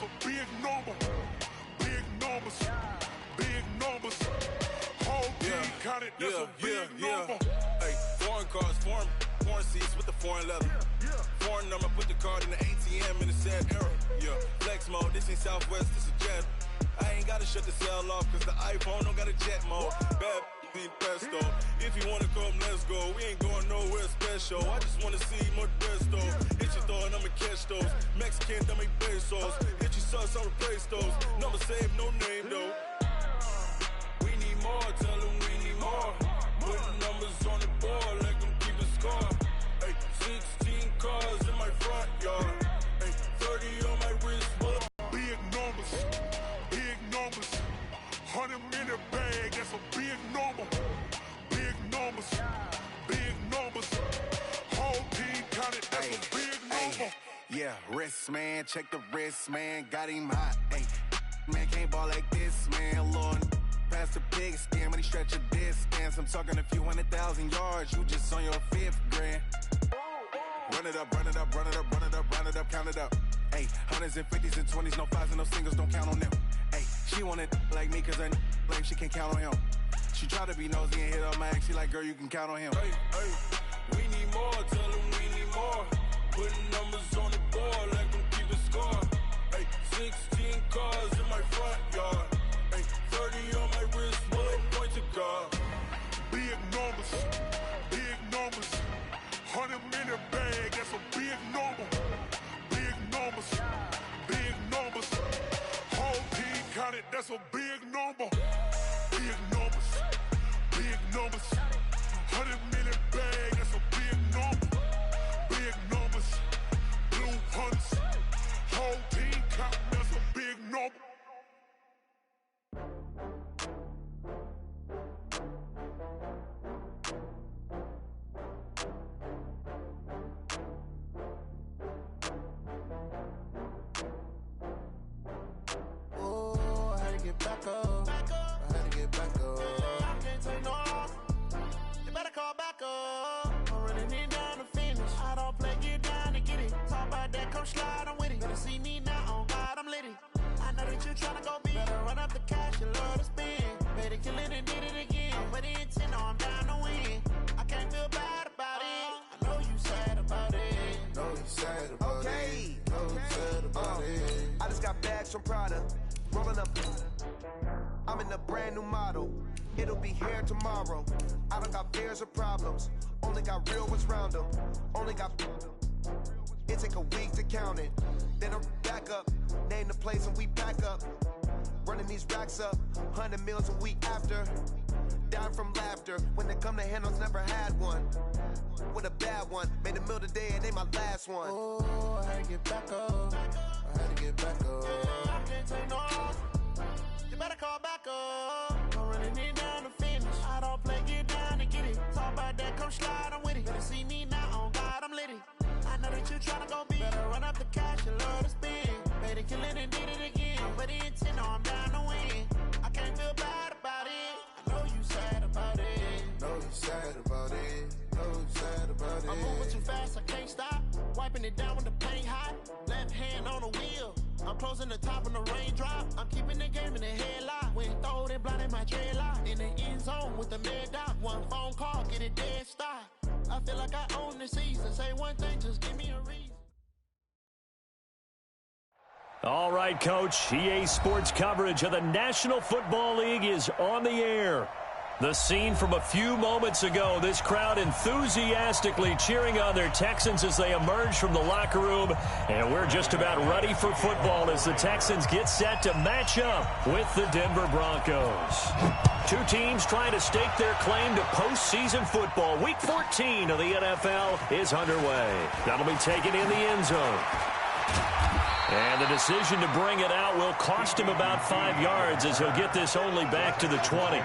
that's a big number. Big numbers, big numbers. Whole team counted, that's a big number. Hey, foreign cars, foreign seats with the foreign leather. Foreign number, put the card in the ATM in the sad era. Yeah, flex mode, this ain't Southwest, this is jet. I ain't gotta shut the cell off, cause the iPhone don't got a jet mode. Bad pesto. If you wanna come, let's go. We ain't going nowhere special. I just wanna see more desto. Hit your throw and I'ma catch those. Mexican, dummy pesos. Hit your sauce, I'll replace those. Number save, no name though. We need more, tell them we need more. Putting numbers on the board, let them keep the score. Hey, 16 cars in my front yard. Hey, 30 on my wrist, but big numbers, big numbers. 100 minute bag, that's a big number. Big numbers, big numbers. Whole team counted, that's a big number. Yeah, wrist man, check the wrist man, got him hot. Ay, man can't ball like this, man. Lord, past the pig skin when he stretch a distance. I'm talking a few 100,000 yards, you just on your 5th grand. Run it up, run it up, run it up, run it up, run it up, count it up. Ay, 100s and 50s and 20s, no 5s and no singles, don't count on them. Ay, she want it like me cause her lame, she can't count on him. She try to be nosy and hit up my ex, she like, girl, you can count on him. Hey, hey, we need more, tell them we need more. Putting numbers on the board, let them keep the score. Hey, 16 cars in my front yard. Hey, 30 on my wrist, bullet point to God. Big numbers, big numbers. 100 minute bag, that's a big number. Big numbers, big numbers. Whole team counted, that's a big number. Big numbers, big numbers. 100 minute bag, that's a big number. Big numbers, blue hunts. Whole team counting, that's a big number. Oh, I had to get back up. I had to get back up. I can't take no loss. You better call back up. I'm running it down to finish. I don't play, get down to get it. Talk about that, come slide, I'm with it. Better see me now, on God, I'm litty. I know that you tryna go big. Better run up the cash, you love to spend. Better kill it and did it again. With the intent, no, I'm down to win. I can't feel bad about it. I know you sad about it. Know you sad about it. Know you sad about it. I just got bags from Prada. Rolling up. I'm in a brand new model. It'll be here tomorrow. I don't got fears or problems. Only got real ones round them. Only got. It take a week to count it. Then I'm back up. Name the place and we pack up. Running these racks up. 100 meals a week after. Down from laughter. When they come to handles, never had one. With a bad one. Made a meal today and they my last one. Oh, I had to get back up. I had to get back up. I can't take no loss. You better call back up. I'm running it down to finish. I don't play, get down to get it. Talk about that, come slide, I'm with it. Better see me now, on God, I'm litty. I know that you tryna go big. Better run up the cash, you love to spend. Better kill it and did it again. With the intent, no, I'm down to win. I can't feel bad about it. I know you sad about it. Know you sad about it. Know you sad about it. I'm moving too fast, I can't stop. Wiping it down when the paint hot. Left hand on the wheel. I'm closing the top when the raindrop. I'm keeping the game in the headlock. When throwed and blinding my dreadlock. In the end zone with the mid dot. One phone call, get it dead stop. I feel like I own the season. Say one thing, just give me a reason. All right, Coach. EA Sports coverage of the National Football League is on the air. The scene from a few moments ago, this crowd enthusiastically cheering on their Texans as they emerge from the locker room. And we're just about ready for football as the Texans get set to match up with the Denver Broncos. Two teams trying to stake their claim to postseason football. Week 14 of the NFL is underway. That'll be taken in the end zone. And the decision to bring it out will cost him about 5 yards as he'll get this only back to the 20.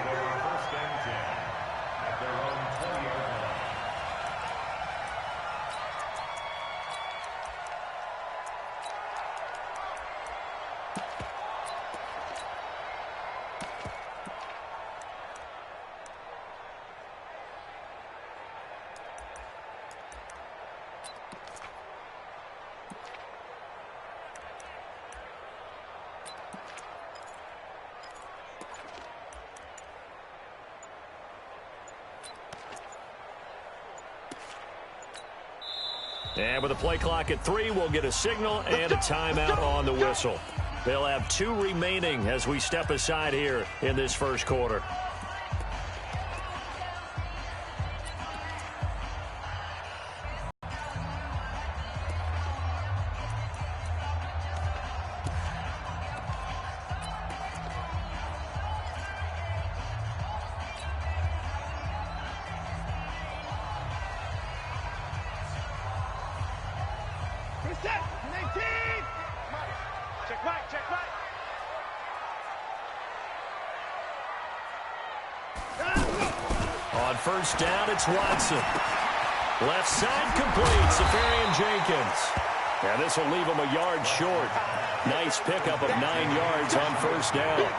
And with the play clock at 3, we'll get a signal and a timeout on the whistle. They'll have 2 remaining as we step aside here in this first quarter. On first down, it's Watson. Left side complete, Safarian-Jenkins. And this will leave him a yard short. Nice pickup of 9 yards on first down.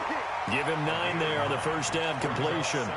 Give him 9 there on the first down completion.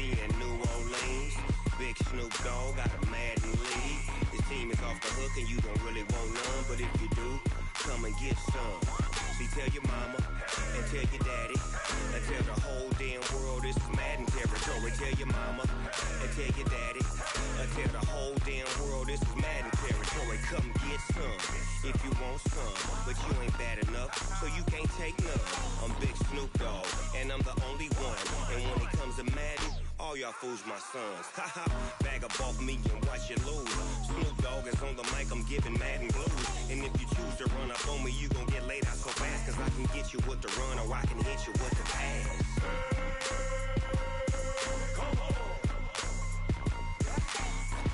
And New Orleans, Big Snoop Dogg got a Madden league. This team is off the hook and you don't really want none, but if you do, come and get some. See, tell your mama and tell your daddy and tell the whole damn world this is Madden territory. Tell your mama and tell your daddy and tell the whole damn world this is Madden territory. Come get some if you want some, but you ain't bad enough, so you can't take none. I'm Big Snoop Dogg and I'm the only one, and when it comes to Madden, all y'all fools my sons. Haha, bag up off me and watch you lose. Snoop Dogg is on the mic, I'm giving Madden blues. And if you choose to run up on me, you gon' get laid out so fast, cause I can get you with the run or I can hit you with the pass.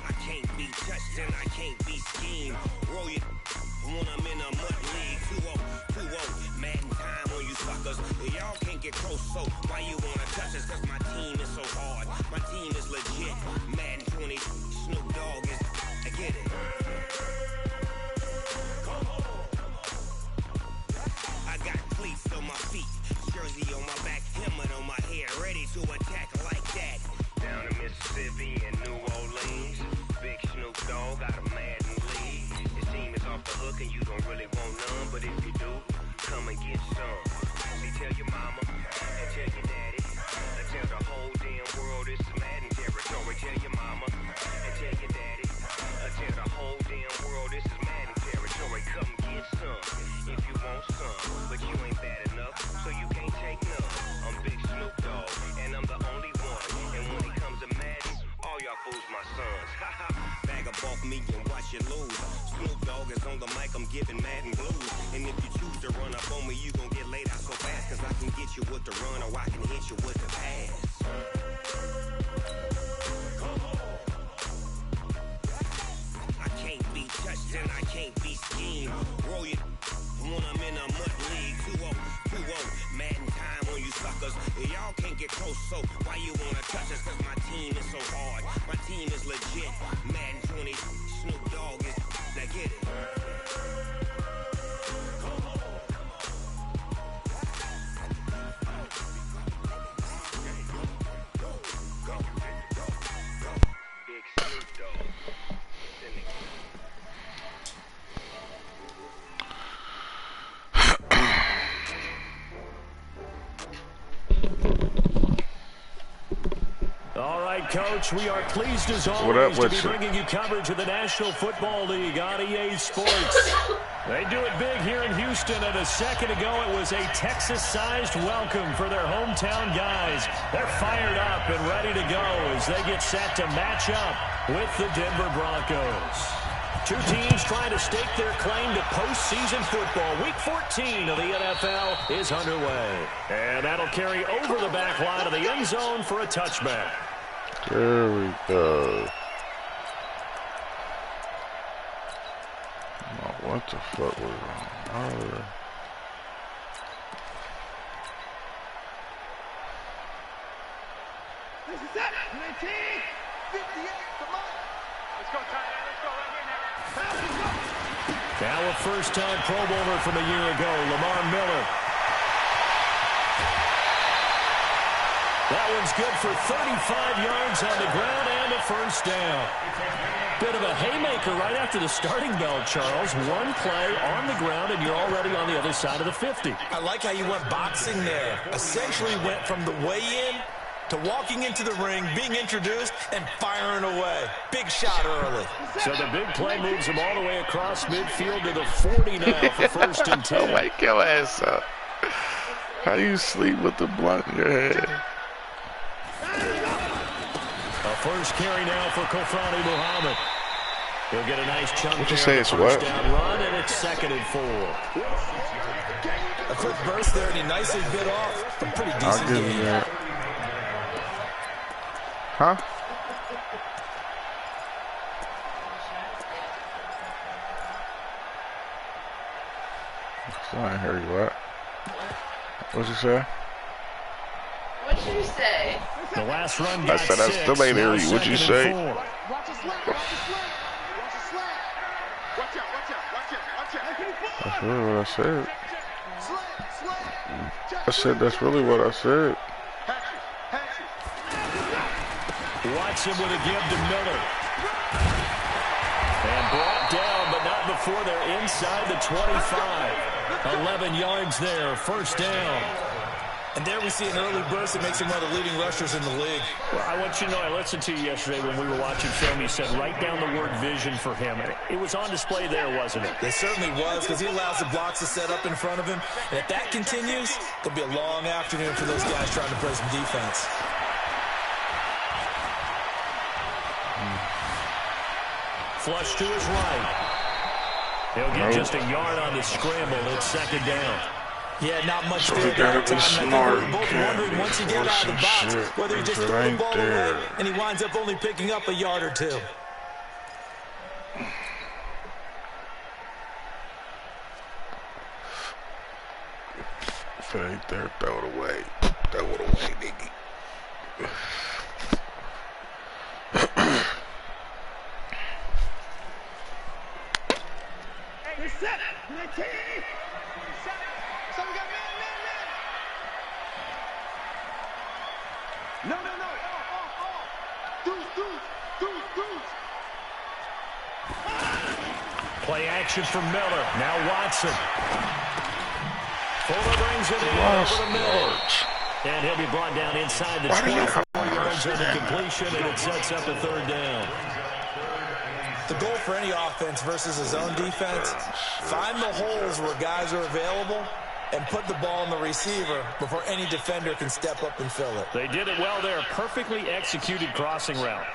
I can't be touched and I can't be schemed. Roll you when I'm in a mud league. 2-0, Madden time on you suckers. Y'all can't get close, so why you wanna touch us? Cause my team is so hard. My team is legit. Madden 20, Snoop Dogg is, I get it. I got cleats on my feet, jersey on my back, helmet on my head, ready to attack like that. Down in Mississippi and New Orleans, Big Snoop Dogg got a Madden league. His team is off the hook and you don't really want none, but if you do, come and get some. See, tell your mama and tell your daddy and tell the whole damn world this is Madden territory. Tell your mama and tell your daddy and tell the whole damn world this is Madden territory. Come get some if you want some, but you ain't bad enough, so you can't take none. I'm Big Snoop Dogg and I'm the only one, and when it comes to Madden, all y'all fools my sons. Haha, bag up off me and watch you lose. Snoop Dogg is on the mic, I'm giving Madden blues. And if you choose to run up on me, you gon' get laid out so fast, cause I can get you with the run or I can hit you with the pass. I can't be touched and I can't be schemed. Roll you when I'm in a mud league. 2-0, Madden time on you suckers. Y'all can't get close, so why you wanna touch us? Cause my team is so hard. My team is legit. Madden 20, Snoop Dogg is, now get it. Coach. We are pleased as always to be bringing you coverage of the National Football League on EA Sports. They do it big here in Houston, and a second ago it was a Texas-sized welcome for their hometown guys. They're fired up and ready to go as they get set to match up with the Denver Broncos. Two teams trying to stake their claim to postseason football. Week 14 of the NFL is underway. And that'll carry over the back line of the end zone for a touchback. There we go. Oh, what the fuck was wrong? This is it. 19, 58, come on. Let's go, Tyler. Let's go right here now. Now a first-time Pro Bowler from a year ago, Lamar Miller. That one's good for 35 yards on the ground and a first down. Bit of a haymaker right after the starting bell, Charles. One play on the ground, and you're already on the other side of the 50. I like how you went boxing there. Essentially went from the weigh-in to walking into the ring, being introduced, and firing away. Big shot early. So the big play moves him all the way across midfield to the 40 now for first and 10. Wake your ass up. How you sleep with the blunt in your head? A first carry now for Kofrani Muhammad. He'll get a nice chunk. What you say it's what? Down run, and it's 2nd and 4. A quick burst there, and he nicely bit off a pretty decent game. That. Huh? I ain't hear you. What? What'd you say? What'd you say? The last run got I said I still ain't hear you. What'd you say? Watch the slant. Watch the slant. Watch the slant. Watch out. Watch out. Watch out. Watch out. That's really what I said. Slant. I said that's really what I said. Watson with a give to Miller. And brought down, but not before they're inside the 25. 11 yards there, first down. And there we see an early burst that makes him one of the leading rushers in the league. Well, I want you to know, I listened to you yesterday when we were watching film. You said write down the word vision for him. It was on display there, wasn't it? It certainly was, because he allows the blocks to set up in front of him. And if that continues, it'll be a long afternoon for those guys trying to play some defense. Flush to his right. He'll get just a yard on the scramble. It's 2nd down. Yeah, not much So there. you gotta be smart. I think we were both wondering once he get out of the box, whether he just threw the ball away and he winds up only picking up a yard or two. If it ain't there, throw it away. Throw it away, nigga. Hey, set. 19. So we got man. No. Deuce. Play action from Miller. Now Watson. Fuller brings it in over the middle. And he'll be brought down inside the 24 yards on the completion, and it sets up a 3rd down. The goal for any offense versus his own defense, find the holes where guys are available and put the ball in the receiver before any defender can step up and fill it. They did it well there. Perfectly executed crossing route.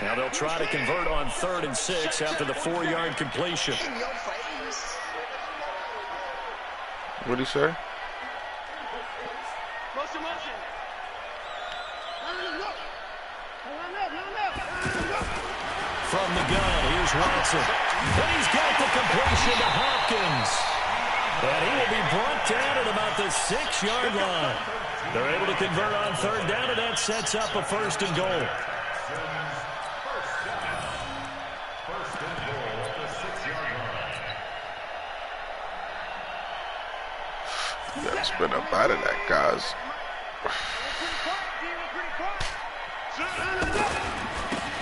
Now they'll try to convert on 3rd and 6 after the 4-yard completion. What'd he say? Motion. From the gun, here's Watson. And he's got the completion to Hopkins. And he will be brought down at about the 6-yard line. They're able to convert on 3rd down, and that sets up a 1st and goal. You gotta spin up out of that, guys.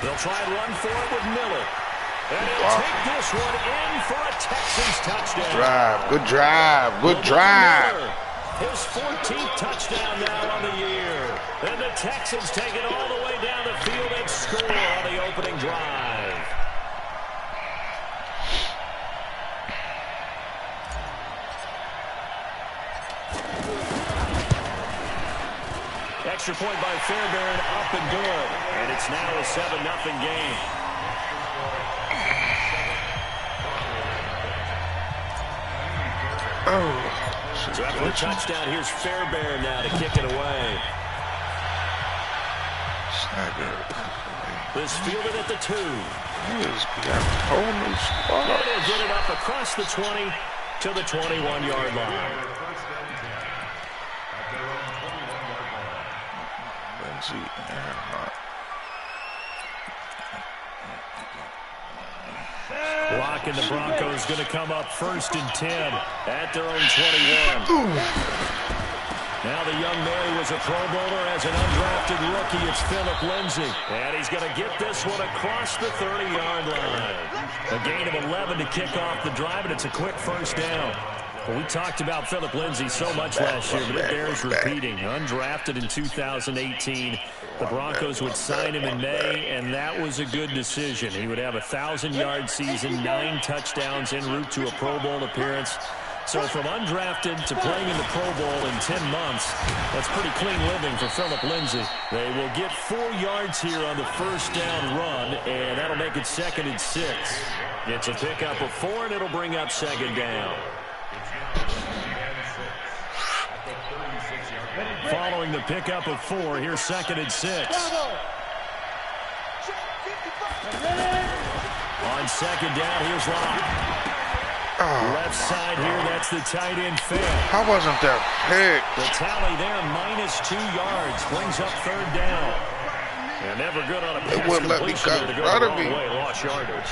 They'll try and run for it with Miller. And he'll take this one in for a Texans touchdown. Good drive. His 14th touchdown now on the year. And the Texans take it all the way down the field and score on the opening drive. Extra point by Fairbairn, up and good. And it's now a 7-0 game. So after the touchdown, here's Fairbairn now to kick it away. This fielded at the 2. He's got a whole new spot. And he'll get it up across the 20 to the 21-yard line. Blocking the Broncos going to come up 1st and 10 at their own 21. Now the young Mary was a Pro Bowler as an undrafted rookie. It's Philip Lindsay. And he's going to get this one across the 30-yard line. A gain of 11 to kick off the drive, and it's a quick 1st down. Well, we talked about Philip Lindsay so much last year, but it bears repeating. Undrafted in 2018. The Broncos would sign him in May, and that was a good decision. He would have a 1,000-yard season, 9 touchdowns en route to a Pro Bowl appearance. So from undrafted to playing in the Pro Bowl in 10 months, that's pretty clean living for Philip Lindsay. They will get 4 yards here on the 1st down run, and that'll make it 2nd and 6. It's a pickup of 4, and it'll bring up 2nd down. Following the pickup of 4, here's 2nd and 6. On 2nd down, here's Locke. Left side here, that's the tight end Fed. How wasn't that pick? The tally there, -2 yards, brings up 3rd down. And never good on a pass completion to go the wrong way, lost yardage.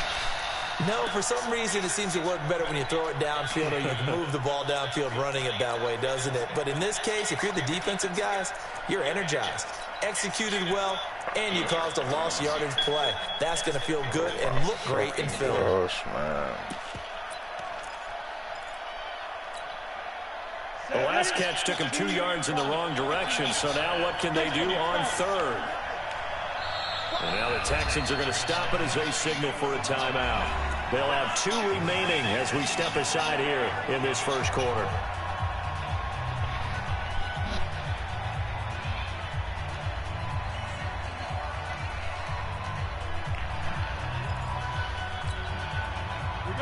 No, for some reason it seems to work better when you throw it downfield or you can move the ball downfield running it that way, doesn't it? But in this case, if you're the defensive guys, you're energized, executed well, and you caused a lost yardage play. That's going to feel good and look great in film. Gosh, man. The last catch took him 2 yards in the wrong direction, so now what can they do on 3rd? And now the Texans are going to stop it as they signal for a timeout. They'll have 2 remaining as we step aside here in this 1st quarter.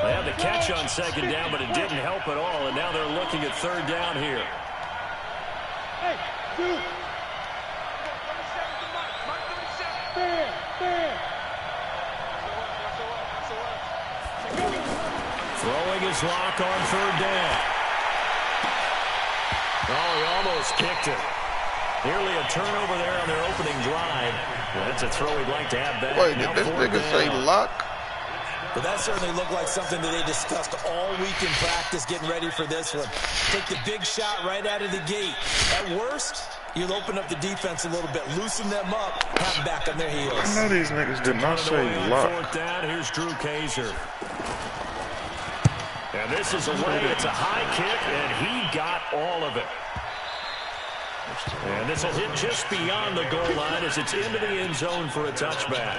They had the catch on 2nd down, but it didn't help at all, and now they're looking at 3rd down here. Throwing his Lock on 3rd down. Oh, he almost kicked it. Nearly a turnover there on their opening drive. Well, that's a throw he'd like to have back. Wait, did this nigga say Lock? But that certainly looked like something that they discussed all week in practice getting ready for this one. Take the big shot right out of the gate. At worst, you'll open up the defense a little bit, loosen them up, have them back on their heels. I know these niggas did not say Lock. 4th down, here's Drew Kaiser. And this is away. It's a high kick, and he got all of it. And this will hit just beyond the goal line as it's into the end zone for a touchback.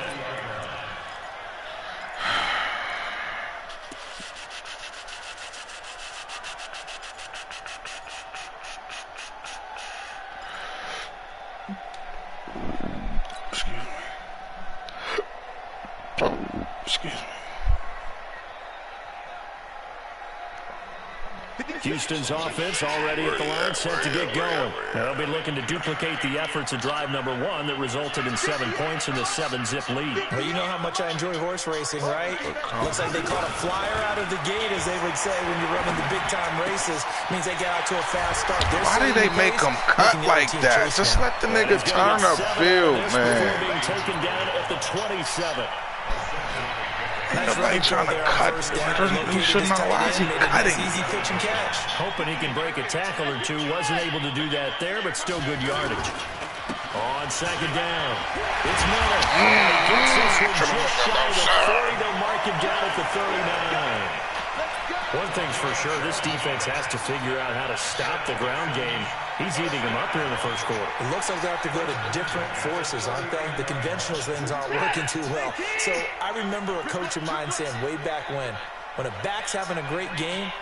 Excuse me. Houston's offense already at the line, set to get going. They'll be looking to duplicate the efforts of drive number 1 that resulted in 7 points in the 7-zip lead. Well, you know how much I enjoy horse racing, right? Looks like they caught a flyer out of the gate, as they would say when you're running the big-time races. Means they get out to a fast start. Why did they make them cut like that? Just let the nigga turn upfield, man. Being taken down at the 27. Nobody trying to cut. He shouldn't allow him cutting. Easy pitch and catch. Hoping he can break a tackle or 2. Wasn't able to do that there, but still good yardage. On 2nd down, it's Miller. He gets this one just shy of the 40. They'll mark him down at the 39. One thing's for sure, this defense has to figure out how to stop the ground game. He's eating them up here in the first quarter. It looks like they have to go to different forces, aren't they? The conventional things aren't working too well. So I remember a coach of mine saying way back when a back's having a great game,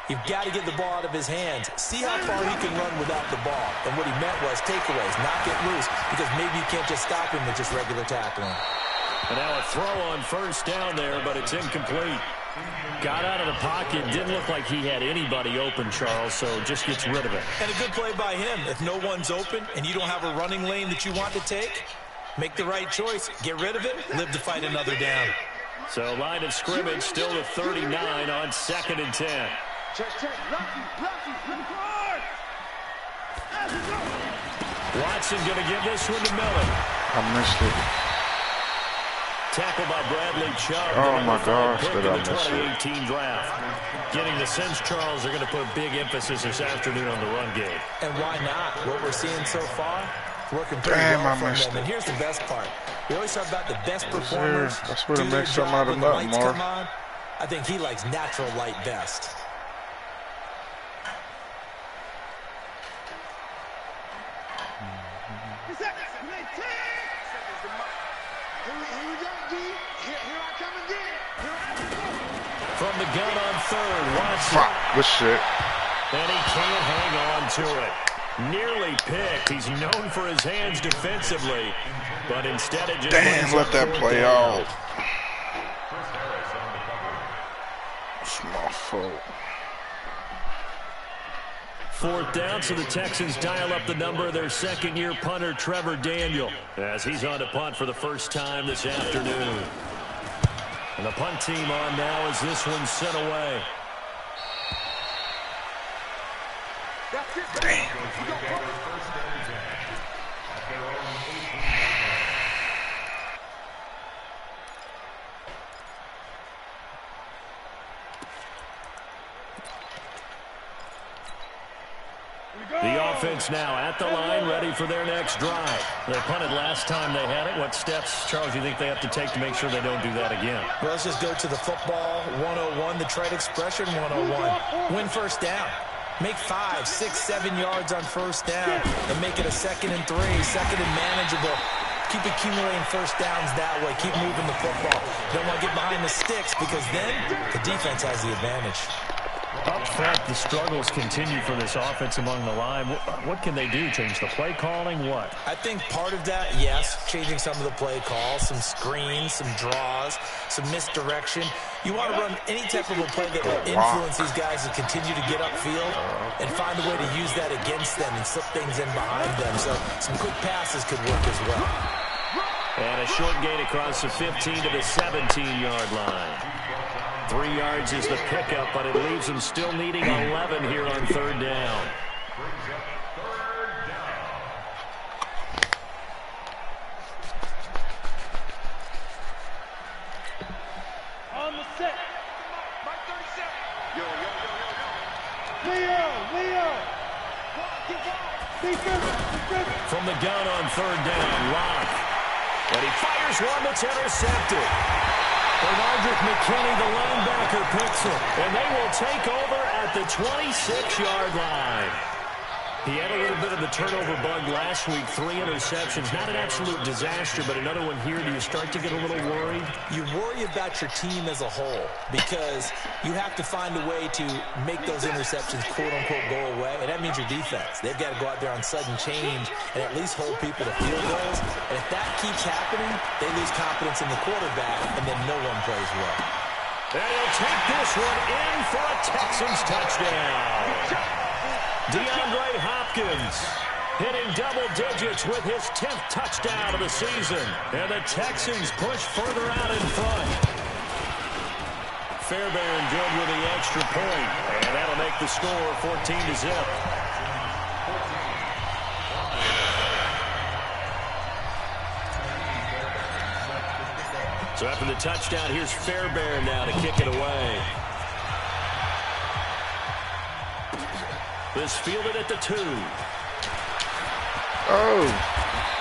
you've got to get the ball out of his hands. See how far he can run without the ball. And what he meant was takeaways, not get loose, because maybe you can't just stop him with just regular tackling. And now a throw on first down there, but it's incomplete. Got out of the pocket. Didn't look like he had anybody open, Charles, so just gets rid of it. And a good play by him. If no one's open and you don't have a running lane that you want to take, make the right choice. Get rid of it. Live to fight another down. So line of scrimmage still to 39 on 2nd and 10. Watson going to give this one to Miller. I missed it. Tackled by Bradley Chubb. Oh, my gosh, pick did in I the miss it. 2018 draft. Getting the sense, Charles, they're going to put big emphasis this afternoon on the run game. And why not? What we're seeing so far, working pretty well from them. And here's the best part. We always talk about the best performers. That's where to make something out of nothing, Mark. I think he likes natural light best. From the gun on third, Watson. Fuck, good shit. And he can't hang on to it. Nearly picked. He's known for his hands defensively, but instead it just let that play out. It's my fault. 4th down, so the Texans dial up the number of their second-year punter, Trevor Daniel, as he's on to punt for the first time this afternoon. And the punt team on now as this one's sent away. Damn. The offense now at the line, ready for their next drive. They punted last time they had it. What steps, Charles, do you think they have to take to make sure they don't do that again? Well, let's just go to the football 101, the trade expression 101. Win first down. Make 5, 6, 7 yards on first down and make it a 2nd and 3, 2nd and manageable. Keep accumulating first downs that way. Keep moving the football. Don't want to get behind the sticks because then the defense has the advantage. Up front, the struggles continue for this offense among the line. What can they do? Change the play calling? What? I think part of that, yes, changing some of the play calls, some screens, some draws, some misdirection. You want to run any type of a play that will influence these guys to continue to get upfield and find a way to use that against them and slip things in behind them. So some quick passes could work as well. And a short gain across the 15 to the 17-yard line. 3 yards is the pickup, but it leaves them still needing 11 here on 3rd down. On the set. Leo. From the gun on 3rd down, Locke. And he fires one that's intercepted. Bernardrick McKinney, the linebacker, picks it. And they will take over at the 26-yard line. He had a little bit of the turnover bug last week, 3 interceptions. Not an absolute disaster, but another one here. Do you start to get a little worried? You worry about your team as a whole because you have to find a way to make those interceptions, quote-unquote, go away, and that means your defense. They've got to go out there on sudden change and at least hold people to field goals. And if that keeps happening, they lose confidence in the quarterback, and then no one plays well. And he'll take this one in for a Texans touchdown. DeAndre Hopkins hitting double digits with his 10th touchdown of the season. And the Texans push further out in front. Fairbairn good with the extra point. And that'll make the score 14-0. So after the touchdown, here's Fairbairn now to kick it away. This fielded at the 2. Oh.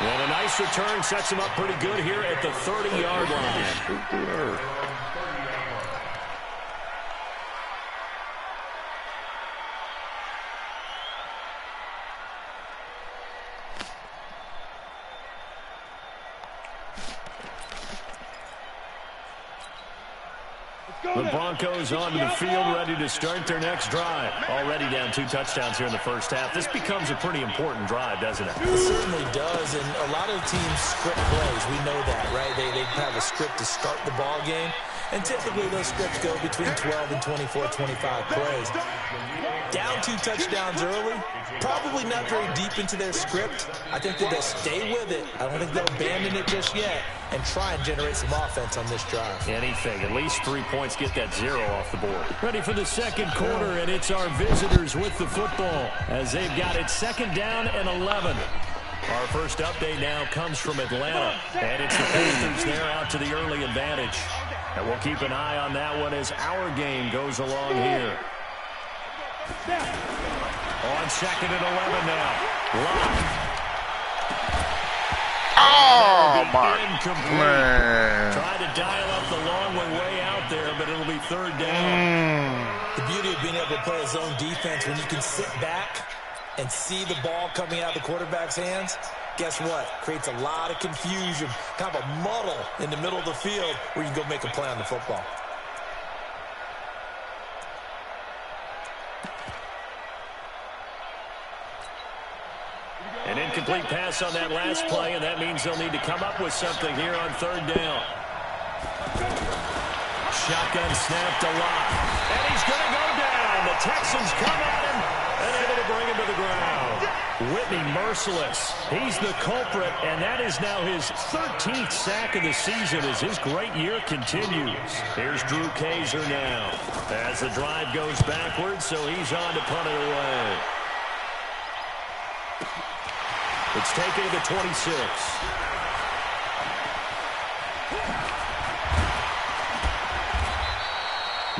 And a nice return sets him up pretty good here at the 30-yard line. The Broncos onto the field, ready to start their next drive. Already down 2 touchdowns here in the first half. This becomes a pretty important drive, doesn't it? It certainly does, and a lot of teams script plays. We know that, right? They have a script to start the ball game, and typically those scripts go between 12 and 24, 25 plays. Down 2 touchdowns early, probably not very deep into their script. I think that they'll stay with it. I don't think they'll abandon it just yet and try and generate some offense on this drive. Anything, at least 3 points, get that 0 off the board. Ready for the second quarter, and it's our visitors with the football as they've got it 2nd down and 11. Our first update now comes from Atlanta, and it's the Panthers there out to the early advantage. And we'll keep an eye on that one as our game goes along here. On 2nd and 11 now. Lock. Oh, my man. Tried to dial up the long way out there, but it'll be 3rd down. The beauty of being able to play a zone defense when you can sit back and see the ball coming out of the quarterback's hands, guess what? Creates a lot of confusion, kind of a muddle in the middle of the field where you can go make a play on the football. An incomplete pass on that last play, and that means they'll need to come up with something here on 3rd down. Shotgun snap to Lock. And he's going to go down. The Texans come at him and able to bring him to the ground. Whitney merciless. He's the culprit, and that is now his 13th sack of the season as his great year continues. Here's Drew Kaiser now as the drive goes backwards, so he's on to punt it away. It's taken to the 26.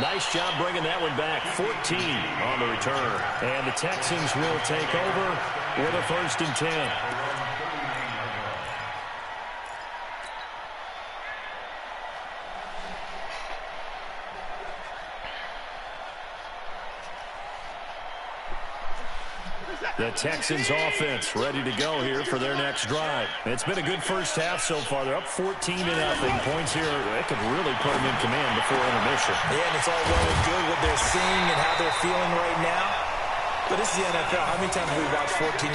Nice job bringing that one back. 14 on the return. And the Texans will take over with a 1st and 10. The Texans offense ready to go here for their next drive. It's been a good first half so far. They're up 14-0. Points here, they could really put them in command before intermission. Yeah, and it's all well and good what they're seeing and how they're feeling right now. But this is the NFL. How many times have we watched 14-0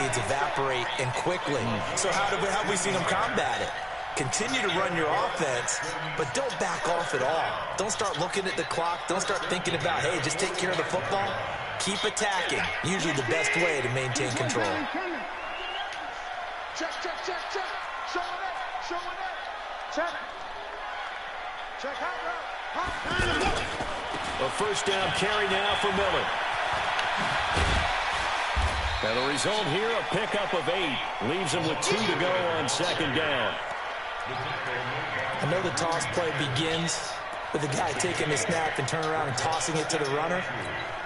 leads evaporate and quickly? So how have we seen them combat it? Continue to run your offense, but don't back off at all. Don't start looking at the clock. Don't start thinking about, hey, just take care of the football. Keep attacking. Usually the best way to maintain control. Check. Show it up. Check. A 1st down carry now for Miller. And the result here, a pickup of 8. Leaves him with 2 to go on 2nd down. I know the toss play begins with the guy taking the snap and turn around and tossing it to the runner.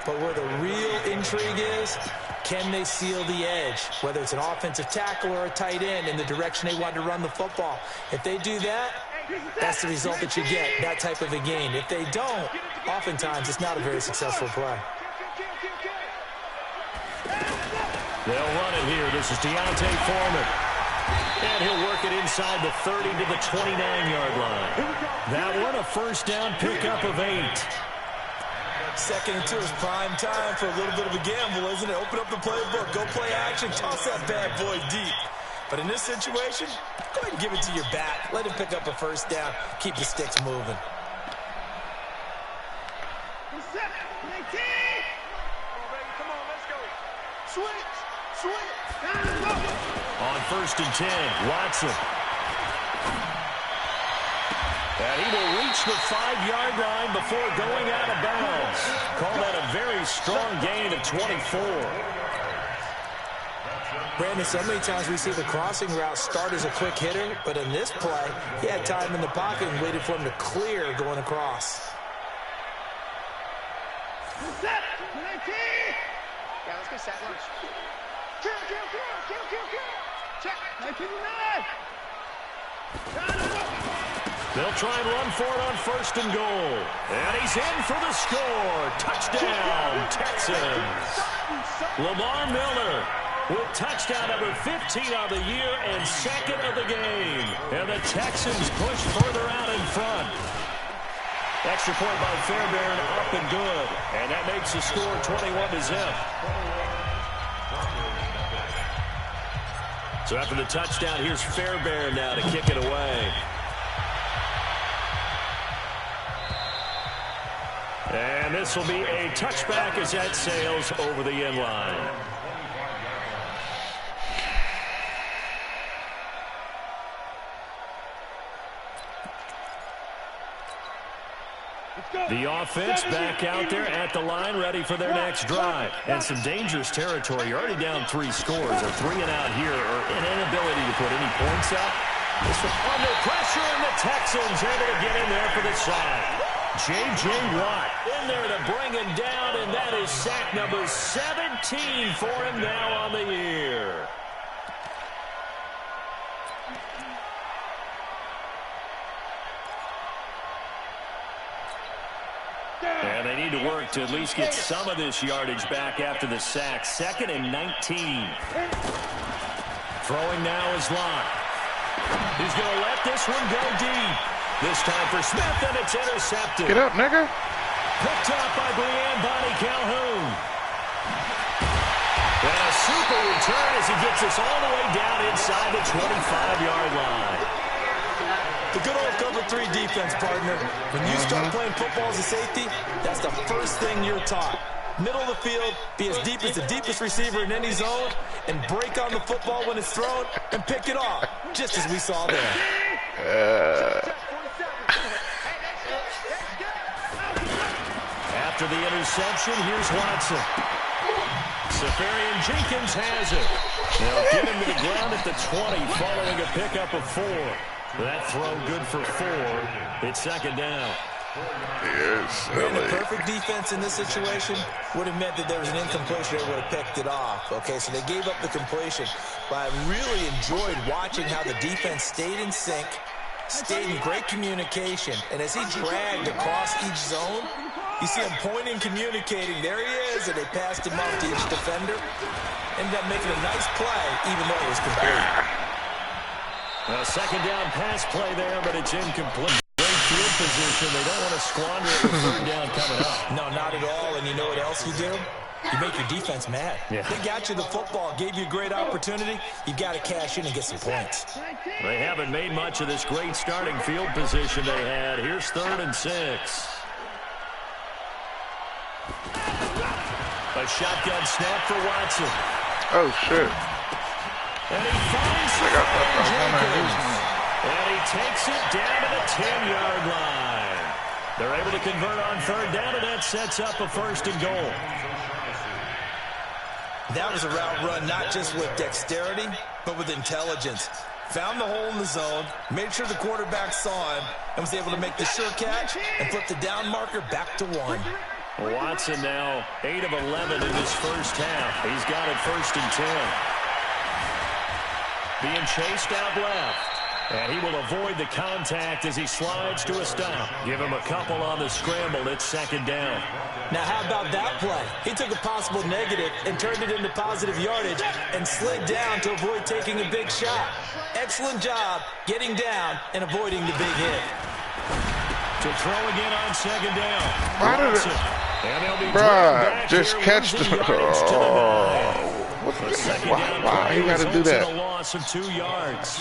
But where the real intrigue is, can they seal the edge? Whether it's an offensive tackle or a tight end in the direction they want to run the football. If they do that, that's the result that you get, that type of a gain. If they don't, oftentimes it's not a very successful play. They'll run it here. This is Deontay Foreman. And he'll work it inside the 30 to the 29-yard line. That one, a 1st down pickup of 8. 2nd and 2 is prime time for a little bit of a gamble, isn't it? Open up the playbook, go play action, toss that bad boy deep. But in this situation, go ahead and give it to your back. Let him pick up a 1st down. Keep the sticks moving. Come on, let's go. Switch. On 1st and 10, Watson. And he will reach the 5-yard line before going out of bounds. Call that a very strong gain of 24. Brandon, so many times we see the crossing route start as a quick hitter, but in this play, he had time in the pocket and waited for him to clear going across. Set. 19. Yeah, let's go set lunch. Kill. Check. 19. They'll try and run for it on 1st and goal. And he's in for the score. Touchdown, Texans. Lamar Miller with touchdown number 15 of the year and 2nd of the game. And the Texans push further out in front. Extra point by Fairbairn, up and good. And that makes the score 21-0. So after the touchdown, here's Fairbairn now to kick it away. And this will be a touchback as that sails over the end line. The offense back out there at the line, ready for their next drive. And some dangerous territory. You're already down 3 scores. A 3 and out here, or an inability to put any points up. This one under pressure, and the Texans able to get in there for the sack. J.J. Watt in there to bring him down, and that is sack number 17 for him now on the year. And they need to work to at least get some of this yardage back after the sack. 2nd and 19. Throwing now is Locke. He's going to let this one go deep. This time for Smith, and it's intercepted. Get up, nigga. Picked up by Brianne Bonnie Calhoun. And a super return as he gets us all the way down inside the 25-yard line. The good old cover 3 defense, partner. When you start playing football as a safety, that's the first thing you're taught. Middle of the field, be as deep as the deepest receiver in any zone, and break on the football when it's thrown, and pick it off, just as we saw there. After the interception, here's Watson. Safarian Jenkins has it. They'll get him to the ground at the 20 following a pickup of 4. That throw good for 4. It's 2nd down. And a perfect defense in this situation would have meant that there was an incompletion. They would have picked it off. Okay, so they gave up the completion. But I really enjoyed watching how the defense stayed in sync, stayed in great communication. And as he dragged across each zone, you see him pointing, communicating. There he is, and they passed him off to each defender. Ended up making a nice play, even though it was complete. A 2nd down pass play there, but it's incomplete. Great field position. They don't want to squander it with 3rd down coming up. No, not at all. And you know what else you do? You make your defense mad. Yeah. They got you the football, gave you a great opportunity. You got to cash in and get some points. They haven't made much of this great starting field position they had. Here's 3rd and 6. A shotgun snap for Watson. Oh, shit. And he finds Jenkins. And he takes it down to the 10-yard line. They're able to convert on 3rd down, and that sets up a 1st and goal. That was a route run not just with dexterity, but with intelligence. Found the hole in the zone, made sure the quarterback saw him, and was able to make the sure catch and put the down marker back to 1. Watson now 8 of 11 in this first half. He's got it 1st and 10. Being chased out left. And he will avoid the contact as he slides to a stop. Give him a couple on the scramble. It's 2nd down. Now, how about that play? He took a possible negative and turned it into positive yardage and slid down to avoid taking a big shot. Excellent job getting down and avoiding the big hit. To throw again on 2nd down. Why did it? And they'll be bruh, just catch the... Why you got to do that? A loss of 2 yards.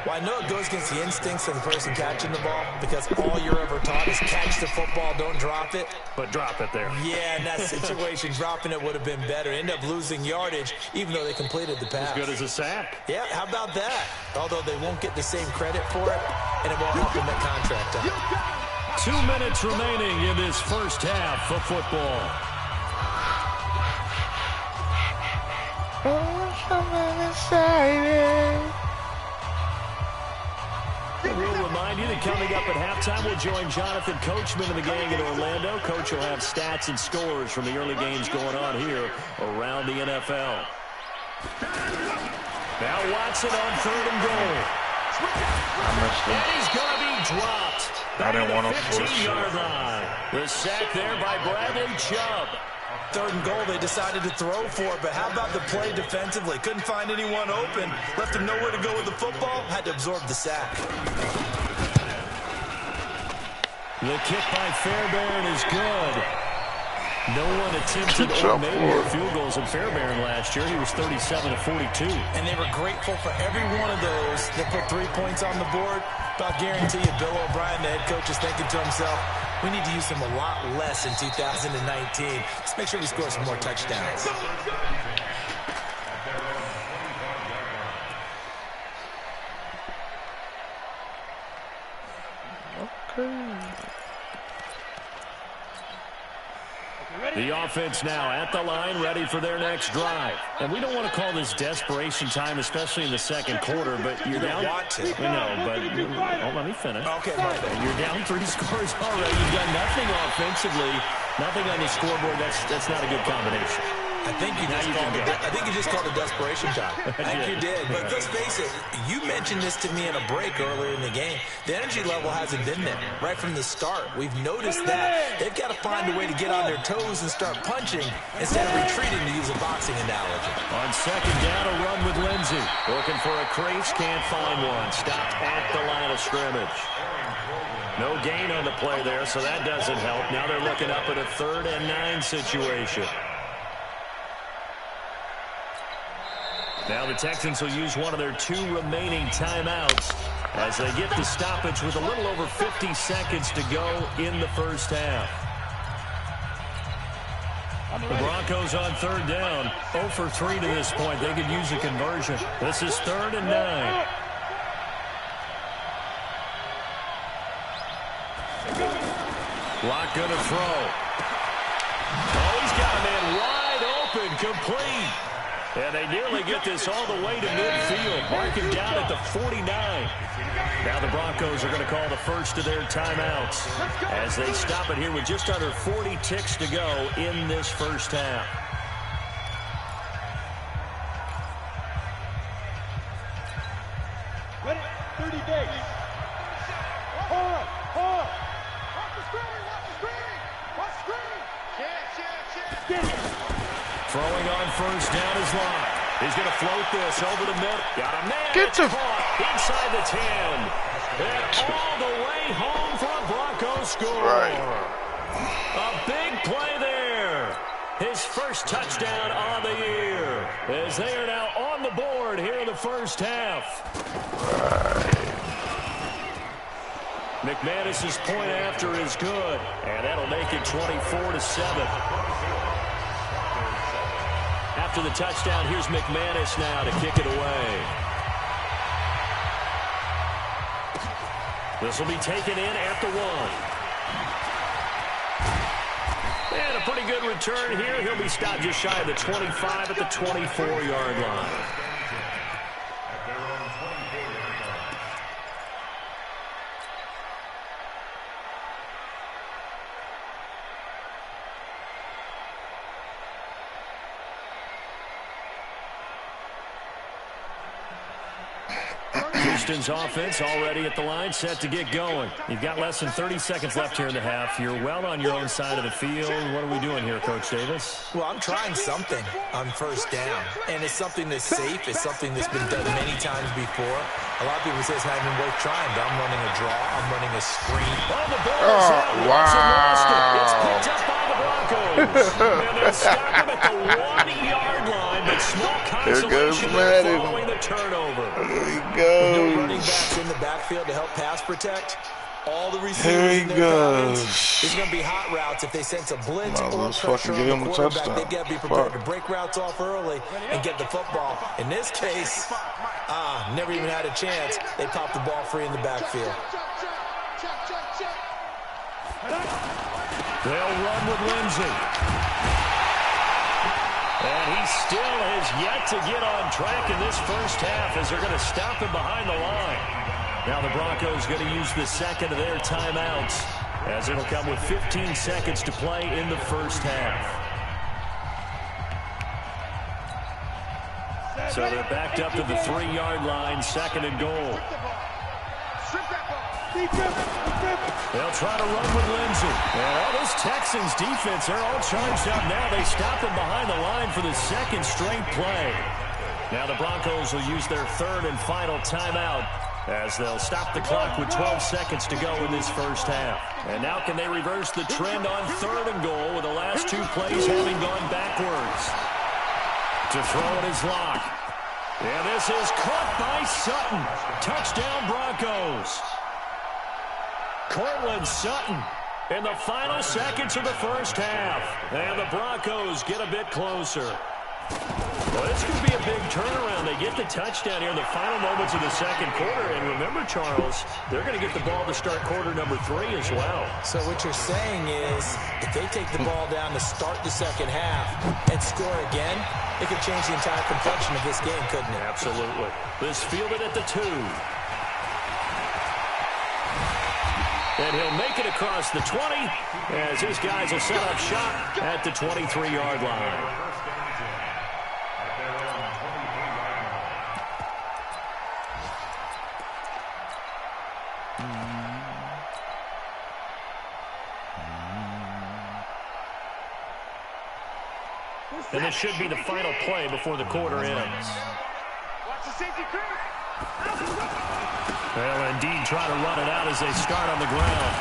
Well, I know it goes against the instincts of the person catching the ball because all you're ever taught is catch the football, don't drop it. But drop it there. Yeah, in that situation, dropping it would have been better. End up losing yardage, even though they completed the pass. As good as a sack. Yeah, how about that? Although they won't get the same credit for it, and it won't help them that contract up. 2 minutes remaining in this first half of football. We'll remind you that coming up at halftime, we'll join Jonathan Coachman and the gang in Orlando. Coach will have stats and scores from the early games going on here around the NFL. Now Watson on 3rd and goal. And he's going to be dropped. I didn't want to force it. 15-yard line. The sack there by Bradley Chubb. 3rd and goal, they decided to throw for it, but how about the play defensively? Couldn't find anyone open, left him nowhere to go with the football, had to absorb the sack. The kick by Fairbairn is good. No one attempted or made more field goals than Fairbairn last year. He was 37 of 42. And they were grateful for every one of those that put 3 points on the board. But I'll guarantee you, Bill O'Brien, the head coach, is thinking to himself, we need to use him a lot less in 2019. Let's make sure we score some more touchdowns. The offense now at the line, ready for their next drive. And we don't want to call this desperation time, especially in the second quarter, but you're down. Want to. We know, but don't let me finish. Okay. You're down 3 scores already. You've done nothing offensively, nothing on the scoreboard. That's not a good combination. I think you just called it desperation time. I think you did. But let's face it, you mentioned this to me in a break earlier in the game. The energy level hasn't been there right from the start. We've noticed that. They've got to find a way to get on their toes and start punching instead of retreating, to use a boxing analogy. On second down, a run with Lindsey. Looking for a crease, can't find one. Stopped at the line of scrimmage. No gain on the play there, so that doesn't help. Now they're looking up at a 3rd and 9 situation. Now the Texans will use one of their 2 remaining timeouts as they get the stoppage with a little over 50 seconds to go in the first half. The Broncos on 3rd down, 0 for 3 to this point. They could use a conversion. This is 3rd and 9. Lock gonna throw. Oh, he's got a man wide open, complete. And they nearly get this all the way to midfield. Mark him down at the 49. Now the Broncos are going to call the first of their timeouts as they stop it here with just under 40 ticks to go in this first half. Ready? 30 days. Hold up. Watch the screen. Get it. Throwing on first down is Locke. He's going to float this over the middle. Got a man. Get the inside the 10. And all the way home for a Broncos score. Right. A big play there. His first touchdown on the year. As they are now on the board here in the first half. McManus's point after is good. And that'll make it 24-7. After the touchdown, here's McManus now to kick it away. This will be taken in at the 1. And a pretty good return here. He'll be stopped just shy of the 25 at the 24-yard line. Houston's offense already at the line, set to get going. You've got less than 30 seconds left here in the half. You're well on your own side of the field. What are we doing here, Coach Davis? Well, I'm trying something on first down, and it's something that's safe. It's something that's been done many times before. A lot of people say it's not even worth trying, but I'm running a draw. I'm running a screen. Oh, the ball is out. Wow. It's picked up by the Broncos. And they'll stop him at the 1-yard line, but small consolation following the turnover. There he goes. No running backs in the backfield to help pass protect. All the receivers in their comments. There's going to be hot routes if they sense a blitz or pressure on the quarterback. They've got to be prepared to break routes off early and get the football. In this case, never even had a chance. They popped the ball free in the backfield. They'll run with Lindsey. And he still has yet to get on track in this first half as they're going to stop him behind the line. Now the Broncos going to use the second of their timeouts as it'll come with 15 seconds to play in the first half. So they're backed up to the 3-yard line, second and goal. They'll try to run with Lindsey. And all this Texans defense, they're all charged up now. They stop him behind the line for the second straight play. Now the Broncos will use their third and final timeout as they'll stop the clock with 12 seconds to go in this first half. And now can they reverse the trend on 3rd and goal with the last 2 plays having gone backwards? To throw it is Locke. And this is caught by Sutton. Touchdown Broncos. Cortland Sutton in the final seconds of the first half. And the Broncos get a bit closer. Well, this could be a big turnaround. They get the touchdown here in the final moments of the second quarter. And remember, Charles, they're going to get the ball to start quarter number 3 as well. So what you're saying is if they take the ball down to start the second half and score again, it could change the entire complexion of this game, couldn't it? Absolutely. This fielded at the 2. And he'll make it across the 20 as his guys will set up shop at the 23-yard line. And this should be the final play before the quarter ends. Watch the safety creep. They'll indeed try to run it out as they start on the ground.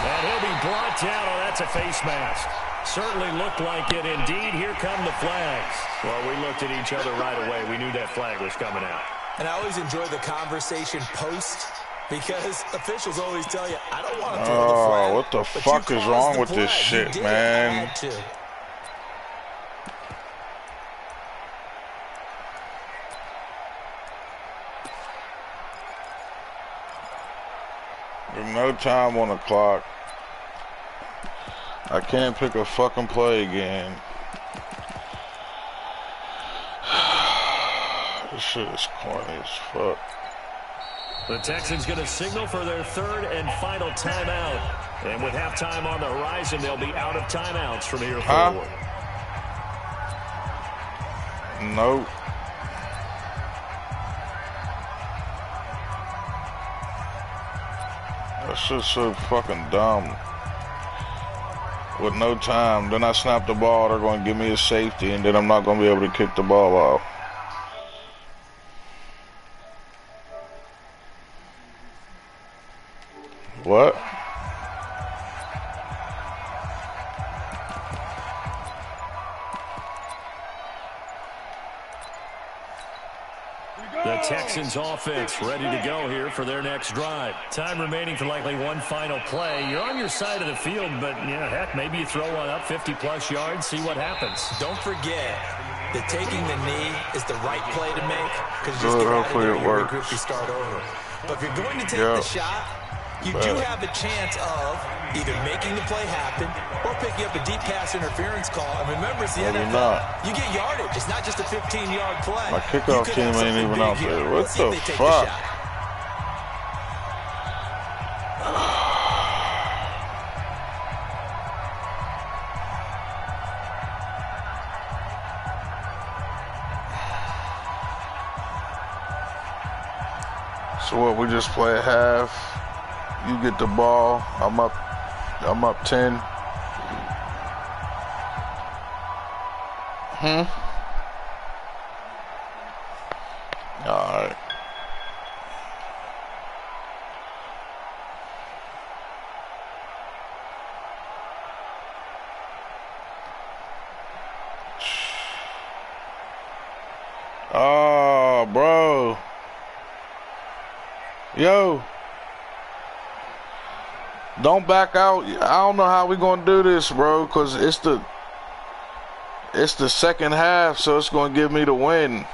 And he'll be brought down. Oh, that's a face mask. Certainly looked like it. Indeed, here come the flags. Well, we looked at each other right away. We knew that flag was coming out. And I always enjoy the conversation post because officials always tell you, I don't want to throw the flag. Oh, what the fuck is wrong with this shit, man? There's no time on the clock. I can't pick a fucking play again. This shit is corny as fuck. The Texans going to signal for their 3rd and final timeout. And with halftime on the horizon, they'll be out of timeouts from here forward. Nope. That shit's so fucking dumb. With no time, then I snap the ball, they're going to give me a safety, and then I'm not going to be able to kick the ball out. What? The Texans offense ready to go here for their next drive. Time remaining for likely one final play. You're on your side of the field, but yeah, heck, maybe you throw one up 50-plus yards, see what happens. Don't forget that taking the knee is the right play to make because you just Good, get out of hopefully there, it you works. regroup, you start over. But if you're going to take the shot, you do have a chance of either making the play happen or picking up a deep pass interference call. And remember, it's the NFL. You get yardage. It's not just a 15-yard play. My kickoff team ain't even out there. What the fuck? So what, we just play a half, you get the ball, I'm up 10. Alright. Oh, bro. Yo, don't back out. I don't know how we gonna do this, bro, because it's the second half, so it's gonna give me the win.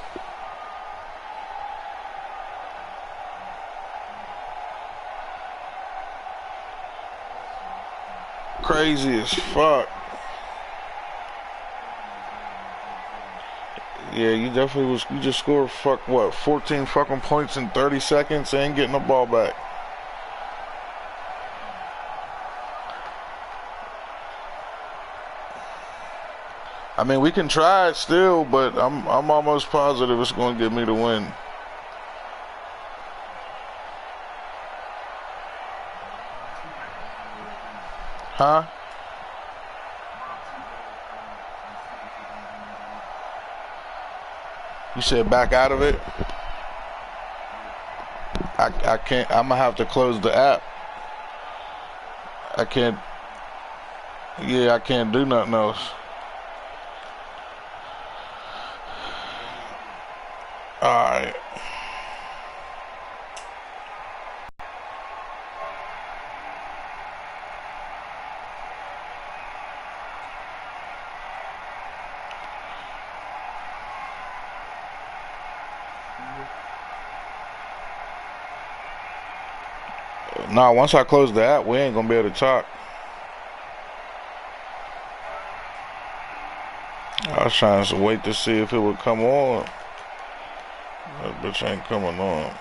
Crazy as fuck. Yeah, you definitely was. You just scored 14 fucking points in 30 seconds and getting the ball back. I mean, we can try it still, but I'm almost positive it's going to give me the win. Huh? You said back out of it? I can't. I'm gonna have to close the app. I can't. Yeah, I can't do nothing else. All right. Nah, once I close the app, we ain't gonna be able to talk. I was trying to wait to see if it would come on. That bitch ain't coming on.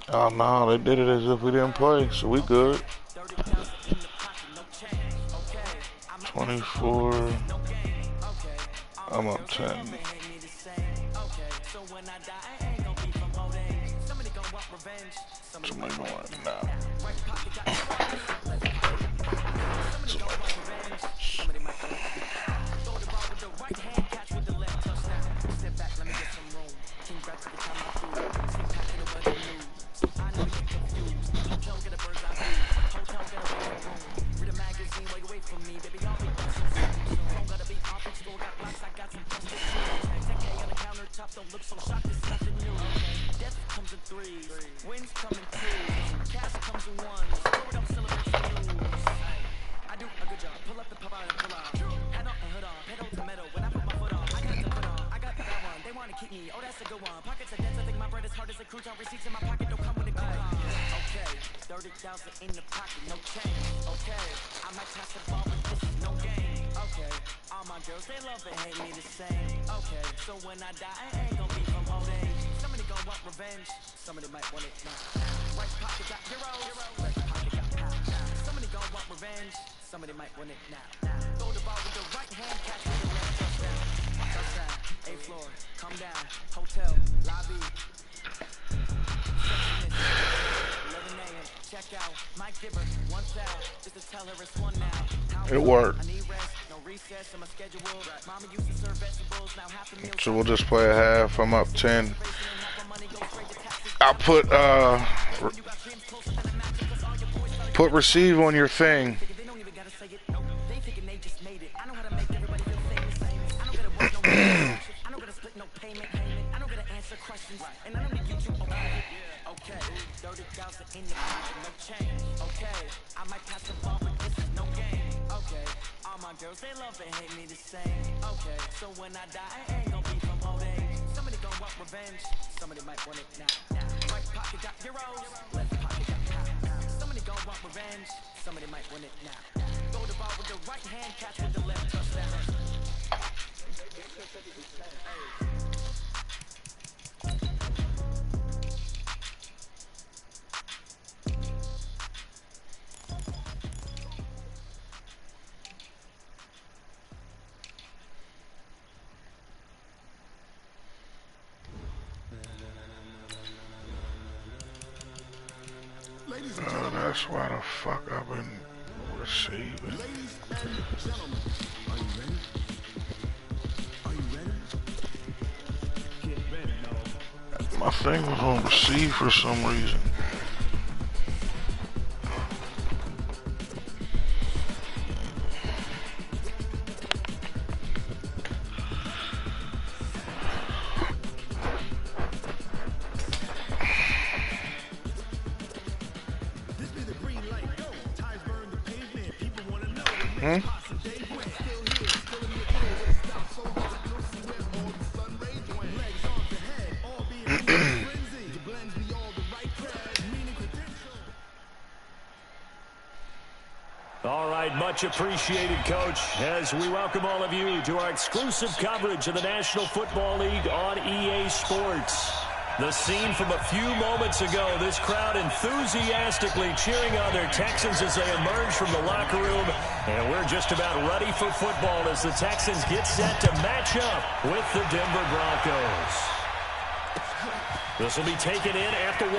Oh no, they did it as if we didn't play, so we good. 24. I'm up 10. Somebody going now. Don't look so shocked, it's nothing new. Death comes in threes, wins come in twos, cash comes in ones. Throw it up, celebrate some news. I do a good job, pull up the pop out and pull out. Hat on and hood on, pedal to metal. When I put my foot on, I got to put on. I got that one, they want to keep me. Oh, that's a good one. Pockets are dense, I think my bread is hard as a crouton. Receipts in my pocket don't come with a coupon. Okay, 30,000 in the pocket, no change. Okay, I might pass the ball, but this is no game. Okay, all my girls, they love and hate me the same. Okay, so when I die, I ain't gonna be from old age. Somebody gon' want revenge, somebody might want it now. Right pocket got heroes, left pocket got power. Somebody gon' want revenge, somebody might want it now. Throw the ball with the right hand, catch with the left, touchdown. Touchdown, 8th floor, come down, hotel, lobby. 11 a.m., check out, Mike Giver, 1 out, just to tell her it's 1 now. It worked. I need rest, no recess in my schedule. Mama used to serve vegetables, now half the meal. So we'll just play a half. I'm up 10. I'll put receive on your thing. Okay, 30,000 in the pocket, no change. Okay, I might pass the ball, but this is no game. Okay, all my girls, they love and hate me the same. Okay, so when I die, I ain't gonna be from old age. Somebody gon' want revenge, somebody might want it now. Right pocket got heroes, left pocket got power. Somebody gon' want revenge, somebody might want it now. Throw the ball with the right hand, catch with the left, touchdown. Oh, that's why the fuck I've been receiving. Ladies and gentlemen, are you ready? Are you ready? Get ready, y'all. My thing was on receive for some reason. All right, much appreciated, Coach, as we welcome all of you to our exclusive coverage of the National Football League on EA Sports. The scene from a few moments ago, this crowd enthusiastically cheering on their Texans as they emerge from the locker room. And we're just about ready for football as the Texans get set to match up with the Denver Broncos. This will be taken in at the 1.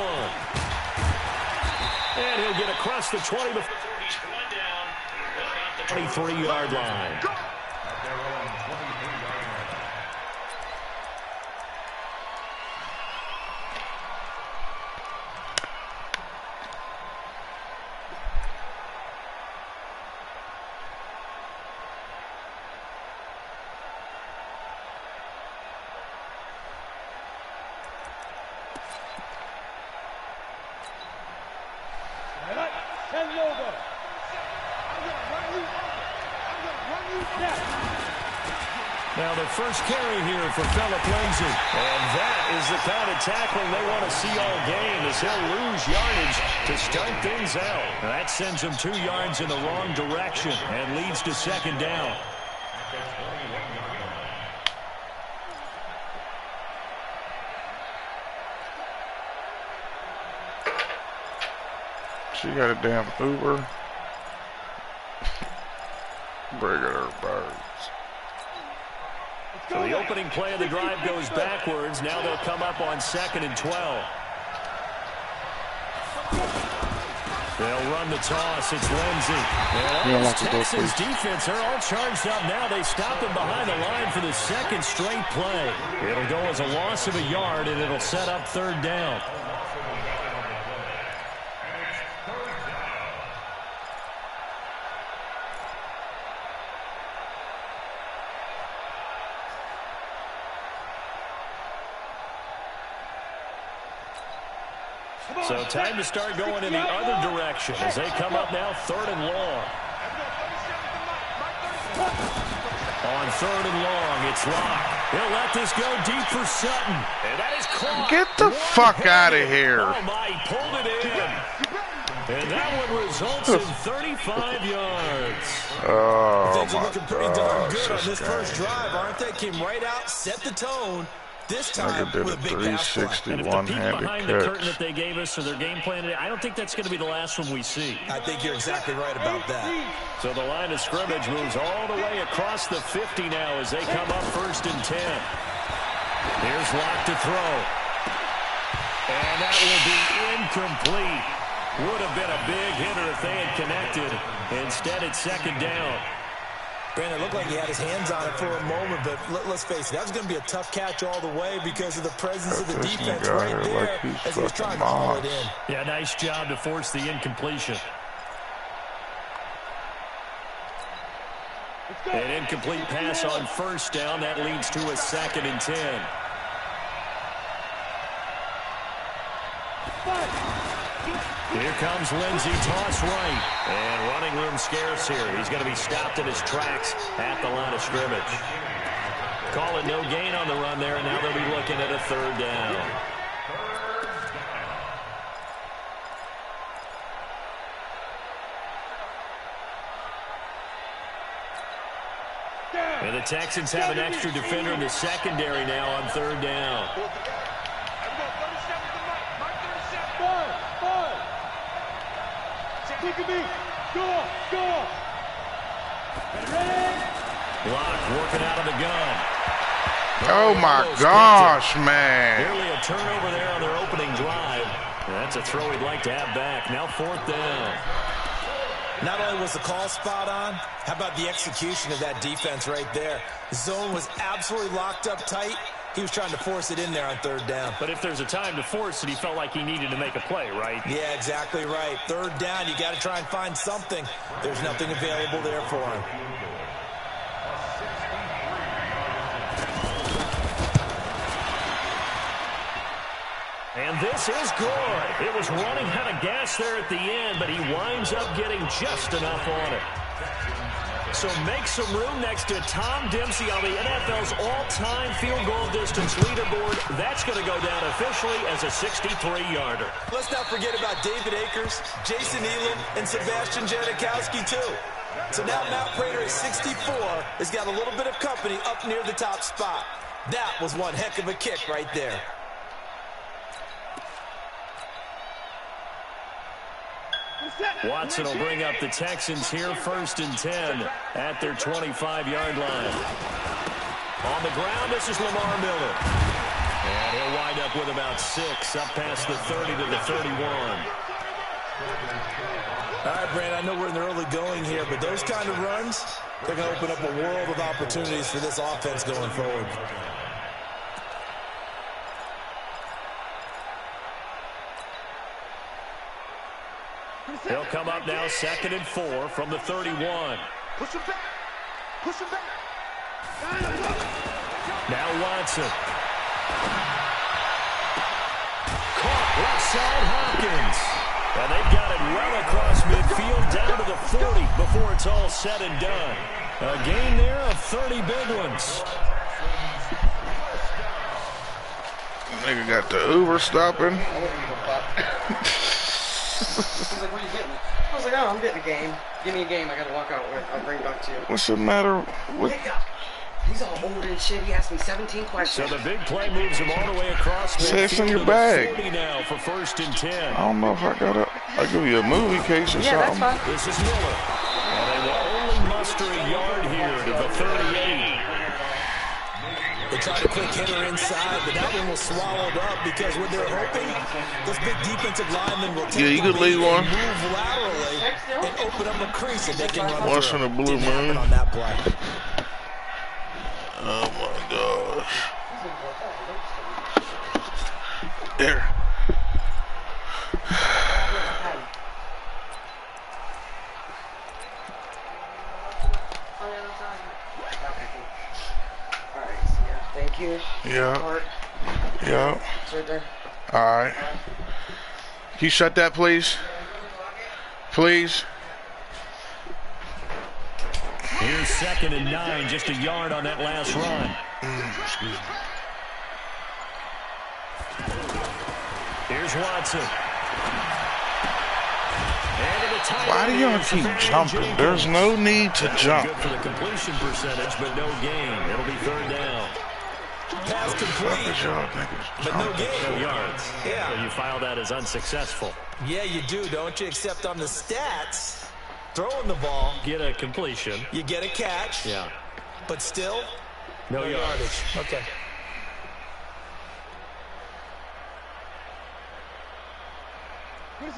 And he'll get across the 20 to 23-yard line. Now the first carry here for Phillip Lindsay. And that is the kind of tackling they want to see all game as he'll lose yardage to start things out. Now that sends him 2 yards in the wrong direction and leads to second down. She got a damn Uber. Bring her birds. So the opening play of the drive goes backwards. Now they'll come up on 2nd and 12. They'll run the toss. It's Lindsay. And Texans defense are all charged up now. They stop him behind the line for the second straight play. It'll go as a loss of a yard, and it'll set up 3rd down. So time to start going in the other direction as they come up now 3rd and long. On 3rd and long, it's Locke. He'll let this go deep for Sutton. And that is caught. Get the fuck out of here. Oh, my, he pulled it in. And that one results in 35 yards. Oh, things are looking pretty darn good on this first drive, aren't they? Came right out, set the tone. This time did with a a big pass play. And if the peek behind the curtain that they gave us or their game plan today, I don't think that's going to be the last one we see. I think you're exactly right about that. So the line of scrimmage moves all the way across the 50 now as they come up 1st and 10. Here's Locke to throw. And that will be incomplete. Would have been a big hitter if they had connected. Instead, it's 2nd down. Brandon, it looked like he had his hands on it for a moment, but let's face it, that was going to be a tough catch all the way because of the presence of the defense right there as he was trying to haul it in. Yeah, nice job to force the incompletion. An incomplete pass on 1st down. That leads to a 2nd and 10. Here comes Lindsay, toss right. And running room scarce here. He's going to be stopped in his tracks at the line of scrimmage. Call it no gain on the run there, and now they'll be looking at a 3rd down. And the Texans have an extra defender in the secondary now on 3rd down. Locke working out of the gun. Oh my gosh, man. Nearly a turnover there on their opening drive. That's a throw he'd like to have back. Now 4th down. Not only was the call spot on, how about the execution of that defense right there? The zone was absolutely locked up tight. He was trying to force it in there on third down. But if there's a time to force it, he felt like he needed to make a play, right? Yeah, exactly right. Third down, you got to try and find something. There's nothing available there for him. And this is good. It was running out of gas there at the end, but he winds up getting just enough on it. So make some room next to Tom Dempsey on the NFL's all-time field goal distance leaderboard. That's going to go down officially as a 63-yarder. Let's not forget about David Akers, Jason Elam, and Sebastian Janikowski, too. So now Matt Prater at 64 has got a little bit of company up near the top spot. That was one heck of a kick right there. Watson will bring up the Texans here, 1st and 10 at their 25-yard line. On the ground, this is Lamar Miller. And he'll wind up with about 6, up past the 30 to the 31. All right, Brandon, I know we're in the early going here, but those kind of runs, they're going to open up a world of opportunities for this offense going forward. He'll come up now 2nd and 4 from the 31. Push him back. Push him back. Now Watson. Caught left side Hopkins. And they've got it well across midfield down to the 40 before it's all said and done. A gain there of 30 big ones. Nigga got the Uber stopping. I was like, what are you getting? I was like, oh, I'm getting a game. Give me a game. I gotta walk out. I'll bring it back to you. What's the matter with... He's all old and shit. He asked me 17 questions. So the big play moves him all the way across. Say it's in your bag. 40 now for 1st and 10. I don't know if I got I'll give you a movie case or something. That's fine. This is Miller. And they will only muster a yard here to the 38. They tried a quick hitter inside, but that one was swallowed up because what they're hoping, those big defensive linemen will take you could leave one. Move laterally and open up a crease and they can run Once in a blue moon. On that play. Oh my gosh. There. Thank you. Yeah. Yeah. It's right there. All right. Can you shut that, please? Please. Here's 2nd and 9, just a yard on that last run. Here's Watson. Why do y'all keep jumping? There's no need to jump. Good for the completion percentage, but no gain. It'll be 3rd down. Pass complete, but no gain. No yards. Yeah. So you file that as unsuccessful. Yeah, you do, don't you? Except on the stats, throwing the ball. Get a completion. You get a catch. Yeah. But still, no yardage. Okay.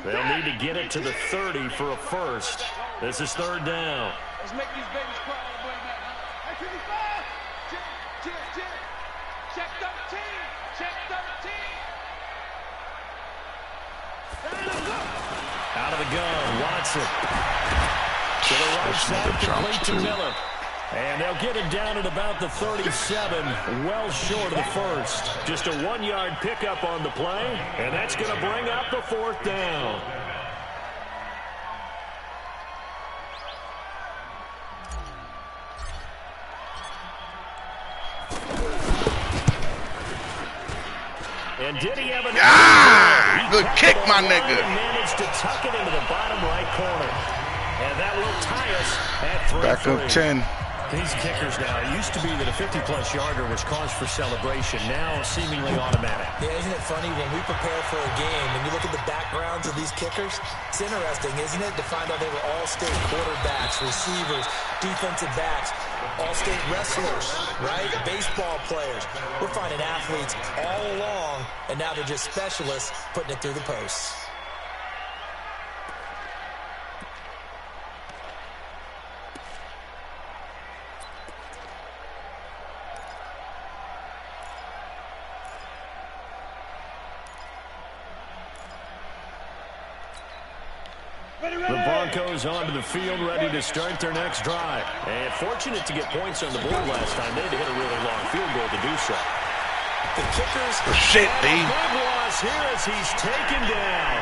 They'll need to get it to the 30 for a first. This is 3rd down. Let's make these babies cry all the way back. Hey, 55! Check 13! Check 13! Out of the gun, Watson. To the right side, complete to Miller. And they'll get it down at about the 37, well short of the first. Just a 1-yard pickup on the play, and that's going to bring up the 4th down. And did he have an good kick, my nigga. Managed to tuck it into the bottom right corner. And that will tie us at 3-3. Back up 10. These kickers now, it used to be that a 50-plus yarder was cause for celebration. Now seemingly automatic. Yeah, isn't it funny when we prepare for a game and you look at the backgrounds of these kickers? It's interesting, isn't it, to find out they were all-state quarterbacks, receivers, defensive backs, all-state wrestlers, right? Baseball players. We're finding athletes all along, and now they're just specialists putting it through the posts. The Broncos onto the field, ready to start their next drive. And fortunate to get points on the board last time. They had to hit a really long field goal to do so. The kickers. Shit, D. Big loss here as he's taken down.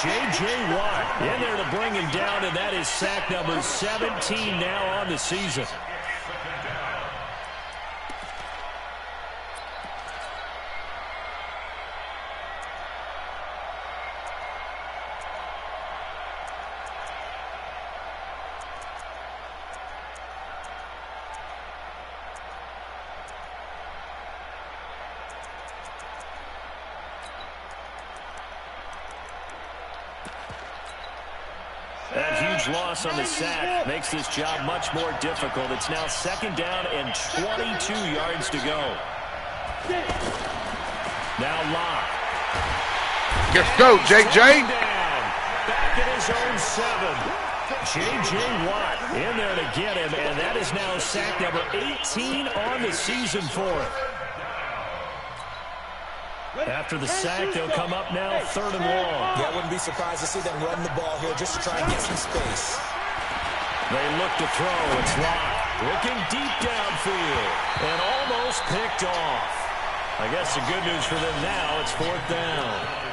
J.J. Watt in there to bring him down, and that is sack number 17 now on the season. That huge loss on the sack makes this job much more difficult. It's now 2nd down and 22 yards to go. Now Locke. Let's go, J.J. Back at his own 7. J.J. Watt in there to get him, and that is now sack number 18 on the season for him. After the sack, they'll come up now 3rd and long. Yeah, I wouldn't be surprised to see them run the ball here just to try and get some space. They look to throw. It's Locke looking deep downfield and almost picked off. I guess the good news for them now, it's 4th down.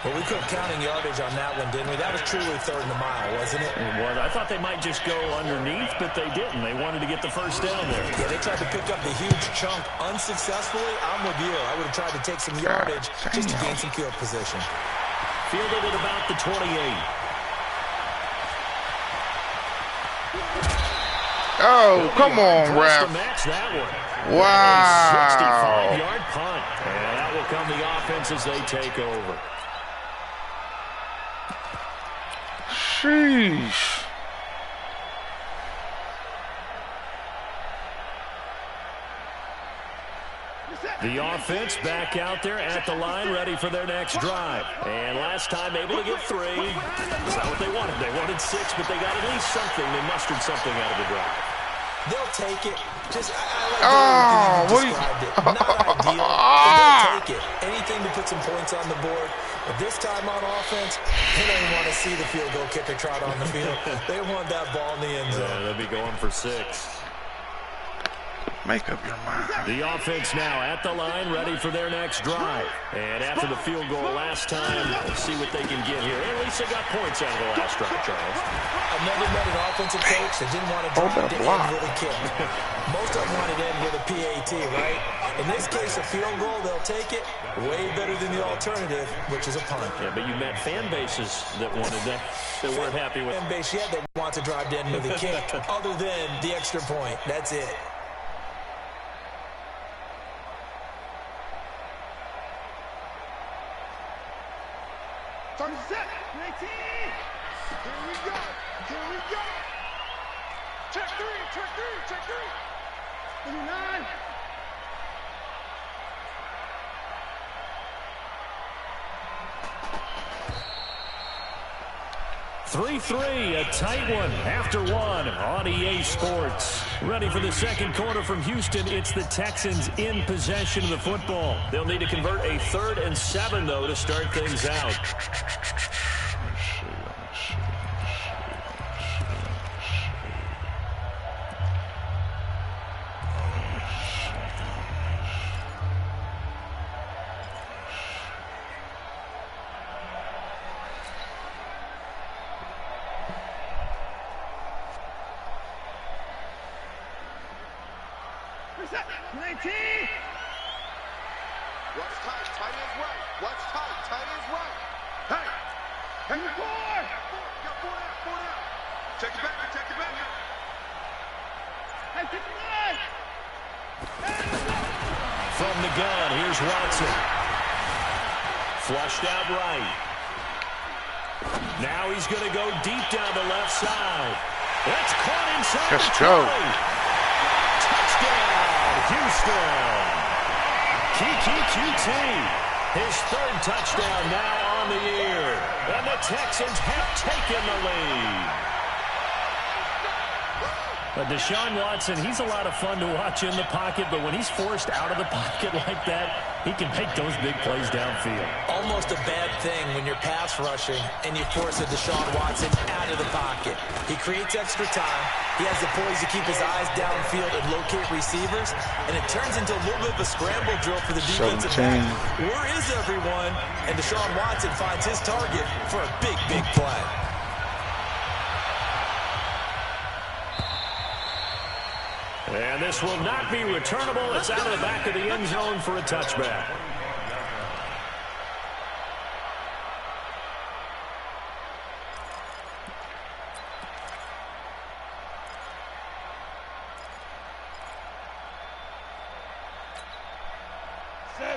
Well, we kept counting yardage on that one, didn't we? That was truly 3rd and a mile, wasn't it? It was. I thought they might just go underneath, but they didn't. They wanted to get the first down there. Yeah, they tried to pick up the huge chunk unsuccessfully. I'm with you. I would have tried to take some yardage just to gain some field position. Fielded at about the 28. Oh, come on, ref. Match that one. Wow. 65-yard punt. And that will come the offense as they take over. Sheesh. The offense back out there at the line, ready for their next drive. And last time able to get 3. That's not what they wanted. They wanted 6, but they got at least something. They mustered something out of the drive. They'll take it. Just, I like the way you described it. Not ideal, but they'll take it. Anything to put some points on the board. But this time on offense, they don't want to see the field goal kicker trot on the field. They want that ball in the end zone. Yeah, they'll be going for 6. Make up your mind. The offense now at the line, ready for their next drive. And after the field goal last time, let's see what they can get here. At least they got points out of the last drive, Charles. I've never met an offensive coach that didn't want to drop to end with a kick. Most of them wanted to end with a PAT, right? In this case, a field goal, they'll take it. Way better than the alternative, which is a punt. Yeah, but you met fan bases that wanted that weren't happy with. Fan base, yeah, that want to drive to end with a kick, other than the extra point. That's it. Set, 19. Here we go. Here we go. Check 3, check 3, check 3. 29. Three, a tight one after 1 on EA Sports. Ready for the second quarter from Houston. It's the Texans in possession of the football. They'll need to convert a 3rd and 7, though, to start things out. Set, 19. What's tight? Tight is right. What's tight? Tight is right. Hey. Hey. 4. Got 4 out. 4 out. Check it back. Check it back. Hey, 59. From the gun, here's Watson. Flushed out right. Now he's going to go deep down the left side. That's caught inside. Let's go. Touchdown, Houston. Kiki QT. His 3rd touchdown now on the year. And the Texans have taken the lead. Deshaun Watson, he's a lot of fun to watch in the pocket, but when he's forced out of the pocket like that, he can make those big plays downfield. Almost a bad thing when you're pass rushing and you force a Deshaun Watson out of the pocket. He creates extra time. He has the poise to keep his eyes downfield and locate receivers, and it turns into a little bit of a scramble drill for the defensive back. Where is everyone? And Deshaun Watson finds his target for a big, big play. And this will not be returnable. It's out of the back of the end zone for a touchback.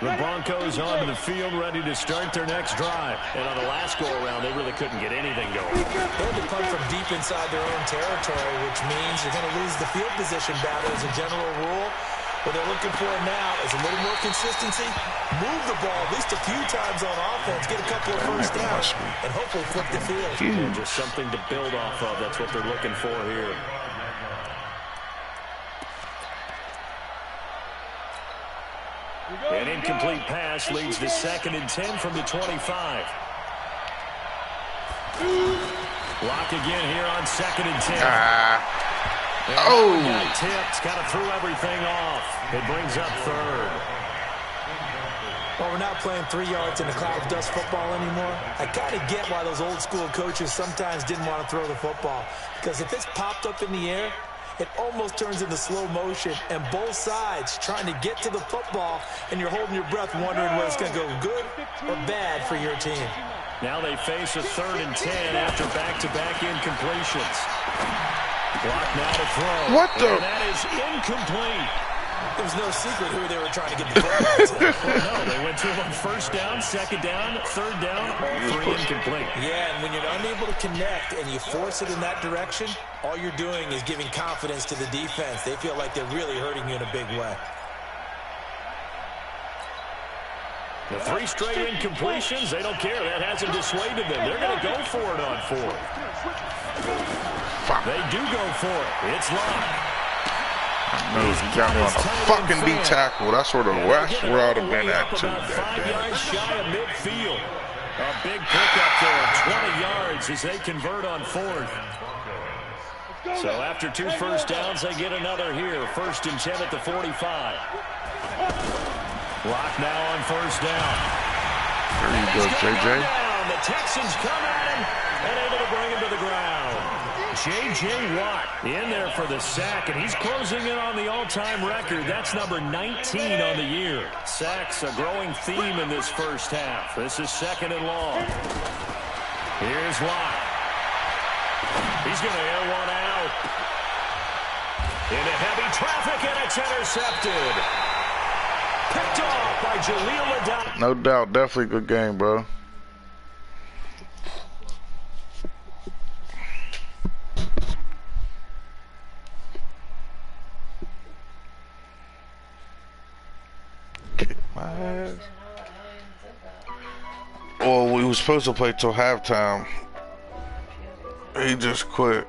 The Broncos onto the field, ready to start their next drive. And on the last go-around, they really couldn't get anything going. They had to punt from deep inside their own territory, which means you're going to lose the field position battle as a general rule. What they're looking for now is a little more consistency, move the ball at least a few times on offense, get a couple of first downs, and hopefully flip the field. Just something to build off of. That's what they're looking for here. An incomplete pass leads to 2nd and 10 from the 25. Block again here on 2nd and 10. Got tipped, kind of threw everything off. It brings up 3rd. Well, we're not playing 3 yards in a cloud of dust football anymore. I kind of get why those old school coaches sometimes didn't want to throw the football. Because if it's popped up in the air, it almost turns into slow motion, and both sides trying to get to the football, and you're holding your breath wondering whether it's going to go good or bad for your team. Now they face a 3rd and 10 after back-to-back incompletions. Block now to throw. What the? And that is incomplete. It was no secret who they were trying to get the football to. Well, no, they went to him on 1st down, 2nd down, 3rd down, all 3 incomplete. Yeah, and when you're unable to connect and you force it in that direction, all you're doing is giving confidence to the defense. They feel like they're really hurting you in a big way. The 3 straight incompletions, they don't care. That hasn't dissuaded them. They're going to go for it on 4th. They do go for it. It's locked. No, he got me on a fucking D tackle. That's where the west route have been at, too. About 5 yards shy of midfield. A big pickup there, 20 yards as they convert on 4th. So after 2 first downs, they get another here. 1st and 10 at the 45. Lock now on 1st down. There you go, JJ. The Texans come at him and able to bring him to the ground. J.J. Watt in there for the sack, and he's closing in on the all-time record. That's number 19 on the year. Sacks a growing theme in this first half. This is 2nd and long. Here's Watt. He's going to air one out. Into heavy traffic, and it's intercepted. Picked off by Jaleel Adad. No doubt. Definitely a good game, bro. Kick my ass. Well, we were supposed to play till halftime. He just quit.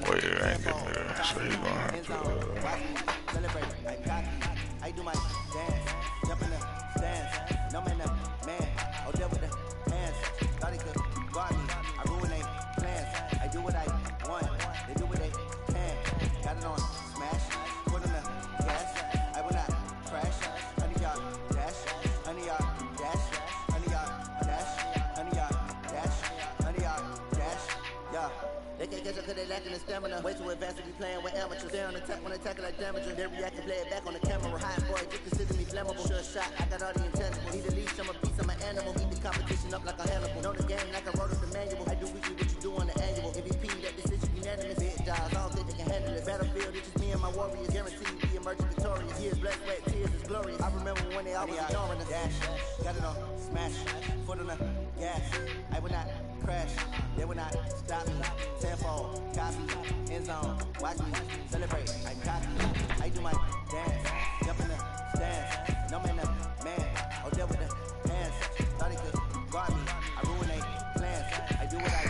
Wait, I ain't getting there, so he's gonna have to. Celebrate, I cocky. I do my dance, jump in the stands. No man, man. Oh, there with the hands. Thought he could guard me. I ruin their plans. I do what I want. They do what they can. Got it on smash. Put on the gas. I will not crash. Honey, y'all dash. Honey, y'all dash. Honey, y'all dash. Honey, y'all dash. Honey, y'all dash. Yeah. They can't catch up cause they lacking the stamina. Way too advanced to be playing with amateurs. They on attack when they tackle like damage. They react and play it back on the camera. Hot boy, just consider me flammable. Sure shot, I got all the intangible. Need a leash, I'm a beast, I'm an animal. Eat the competition up like a Hannibal. Know the game like I wrote up the manual. I do weekly what you do on the annual. MVP, that decision unanimous. Big jobs, I don't think they can handle it. Battlefield, it's just me and my warriors. Guaranteed we emerging victorious. Years, blood, sweat, tears is glorious. I remember when they always ignoring us. Dash, got it on smash. Foot on the gas. I will not crash. They will not stop me. Tenfold, copy, end zone, watch me celebrate. I copy. I do my dance, jump in the stands, and I'm in the man. Oh, there with the hands, thought he could guard me. I ruin they plans. I do what I